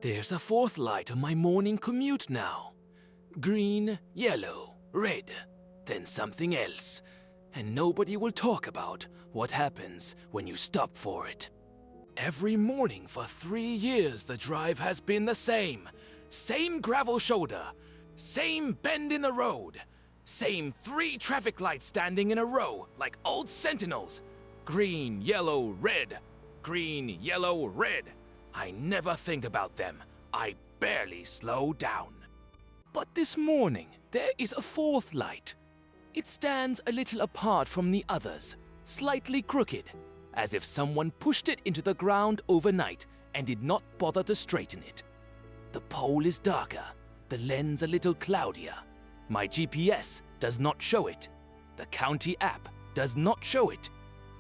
There's a fourth light on my morning commute now. Green, yellow, red, then something else. And nobody will talk about what happens when you stop for it. Every morning for 3 years the drive has been the same. Same gravel shoulder, same bend in the road, same 3 traffic lights standing in a row like old sentinels. Green, yellow, red. Green, yellow, red. I never think about them. I barely slow down. But this morning, there is a fourth light. It stands a little apart from the others, slightly crooked, as if someone pushed it into the ground overnight and did not bother to straighten it. The pole is darker, the lens a little cloudier. My GPS does not show it. The county app does not show it.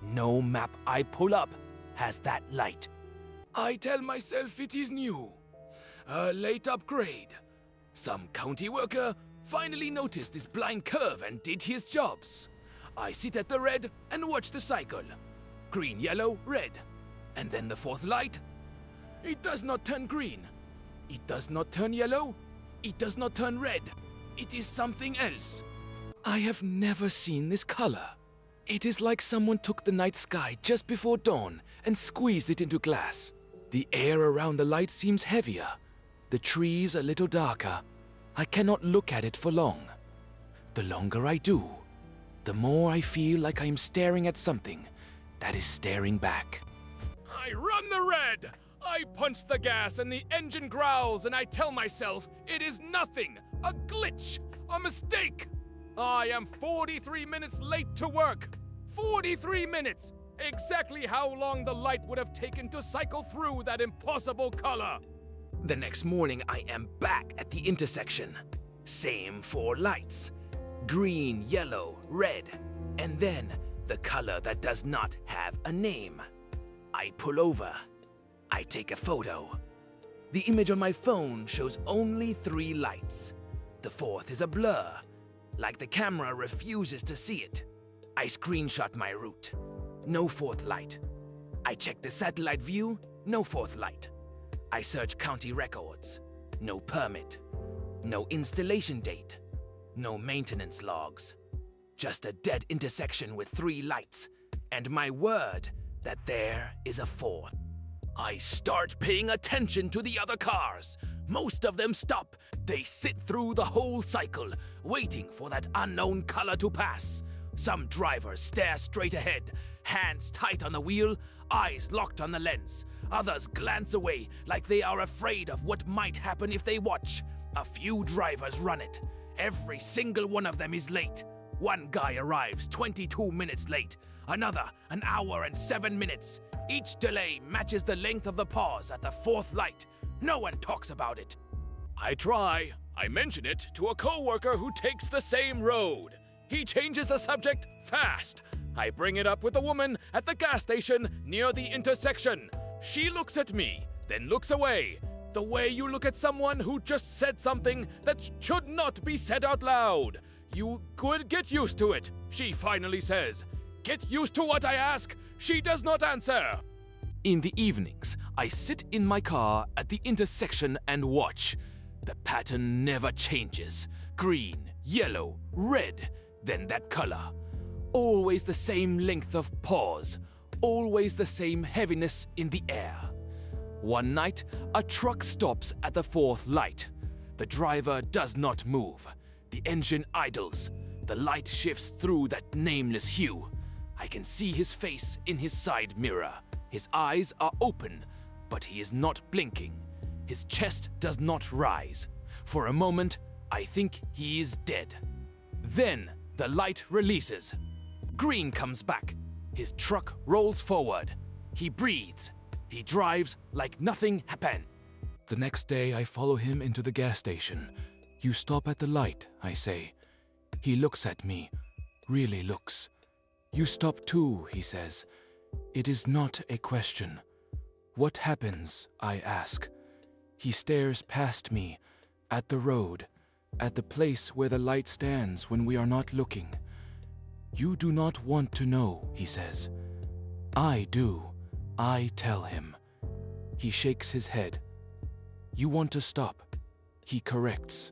No map I pull up has that light. I tell myself it is new. A late upgrade. Some county worker finally noticed this blind curve and did his jobs. I sit at the red and watch the cycle. Green, yellow, red. And then the fourth light. It does not turn green. It does not turn yellow. It does not turn red. It is something else. I have never seen this color. It is like someone took the night sky just before dawn and squeezed it into glass. The air around the light seems heavier. The trees a little darker. I cannot look at it for long. The longer I do, the more I feel like I am staring at something that is staring back. I run the red! I punch the gas and the engine growls and I tell myself it is nothing, a glitch, a mistake. I am 43 minutes late to work. 43 minutes! Exactly how long the light would have taken to cycle through that impossible color. The next morning I am back at the intersection. Same 4 lights. Green, yellow, red, and then the color that does not have a name. I pull over. I take a photo. The image on my phone shows only 3 lights. The fourth is a blur, like the camera refuses to see it. I screenshot my route. No fourth light. I check the satellite view. No fourth light. I search county records. No permit. No installation date. No maintenance logs. Just a dead intersection with 3 lights. And my word that there is a fourth. I start paying attention to the other cars. Most of them stop. They sit through the whole cycle, waiting for that unknown color to pass. Some drivers stare straight ahead, hands tight on the wheel, eyes locked on the lens. Others glance away like they are afraid of what might happen if they watch. A few drivers run it. Every single one of them is late. One guy arrives 22 minutes late. Another, an hour and 7 minutes. Each delay matches the length of the pause at the fourth light. No one talks about it. I try. I mention it to a coworker who takes the same road. He changes the subject fast. I bring it up with a woman at the gas station near the intersection. She looks at me, then looks away. The way you look at someone who just said something that should not be said out loud. You could get used to it, she finally says. Get used to what I ask. She does not answer. In the evenings, I sit in my car at the intersection and watch. The pattern never changes. Green, yellow, red, then that color. Always the same length of pause. Always the same heaviness in the air. One night, a truck stops at the fourth light. The driver does not move. The engine idles. The light shifts through that nameless hue. I can see his face in his side mirror. His eyes are open, but he is not blinking. His chest does not rise. For a moment, I think he is dead. Then, the light releases. Green comes back. His truck rolls forward. He breathes. He drives like nothing happened. The next day, I follow him into the gas station. You stop at the light, I say. He looks at me, really looks. You stop too, he says. It is not a question. What happens, I ask. He stares past me, at the road, at the place where the light stands when we are not looking. You do not want to know, he says. I do. I tell him. He shakes his head. You want to stop. He corrects.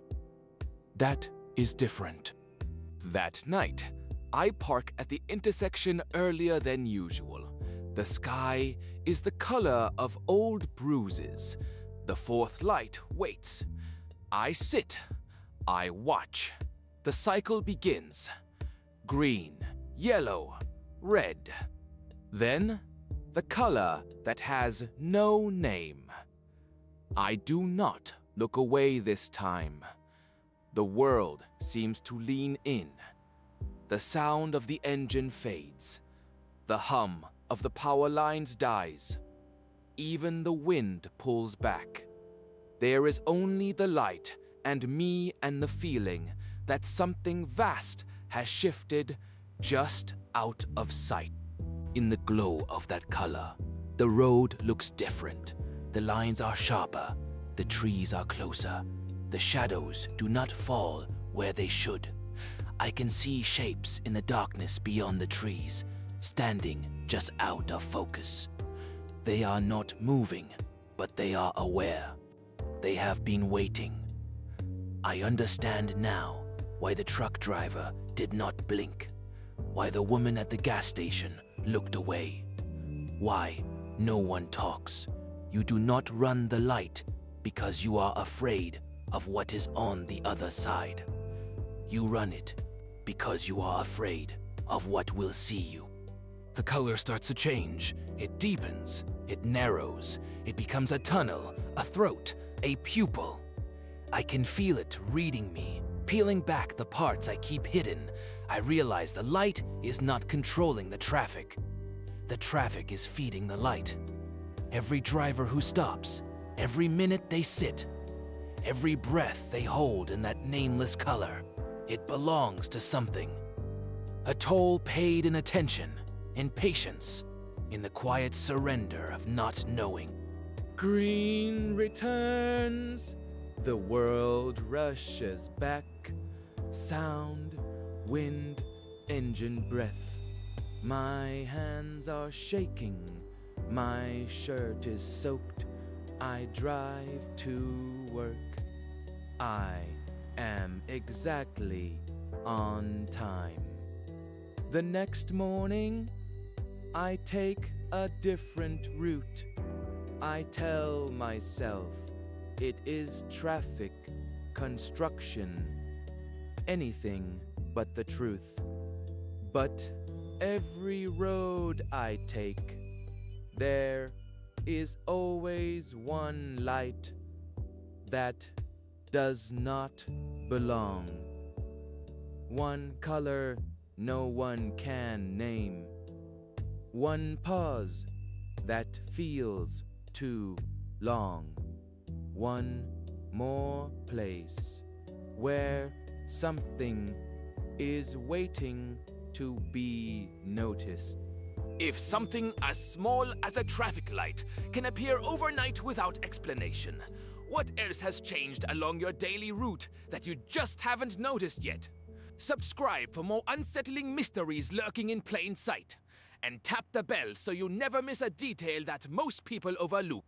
That is different. That night, I park at the intersection earlier than usual. The sky is the color of old bruises. The fourth light waits. I sit. I watch. The cycle begins. Green, yellow, red. Then, the color that has no name. I do not look away this time. The world seems to lean in. The sound of the engine fades. The hum of the power lines dies. Even the wind pulls back. There is only the light and me and the feeling that something vast has shifted just out of sight. In the glow of that color, the road looks different. The lines are sharper. The trees are closer. The shadows do not fall where they should. I can see shapes in the darkness beyond the trees, standing just out of focus. They are not moving, but they are aware. They have been waiting. I understand now why the truck driver did not blink, why the woman at the gas station looked away, why no one talks. You do not run the light because you are afraid of what is on the other side. You run it because you are afraid of what will see you. The color starts to change. It deepens. It narrows. It becomes a tunnel, a throat, a pupil. I can feel it reading me, peeling back the parts I keep hidden. I realize the light is not controlling the traffic. The traffic is feeding the light. Every driver who stops, every minute they sit, every breath they hold in that nameless color, it belongs to something. A toll paid in attention, in patience, in the quiet surrender of not knowing. Green returns, the world rushes back. Sound, wind, engine breath. My hands are shaking, my shirt is soaked. I drive to work. I am exactly on time. The next morning, I take a different route. I tell myself it is traffic, construction, anything but the truth. But every road I take, there is always one light that does not belong. One color no one can name. One pause that feels too long. One more place where something is waiting to be noticed. If something as small as a traffic light can appear overnight without explanation, what else has changed along your daily route that you just haven't noticed yet? Subscribe for more unsettling mysteries lurking in plain sight, and tap the bell so you never miss a detail that most people overlook.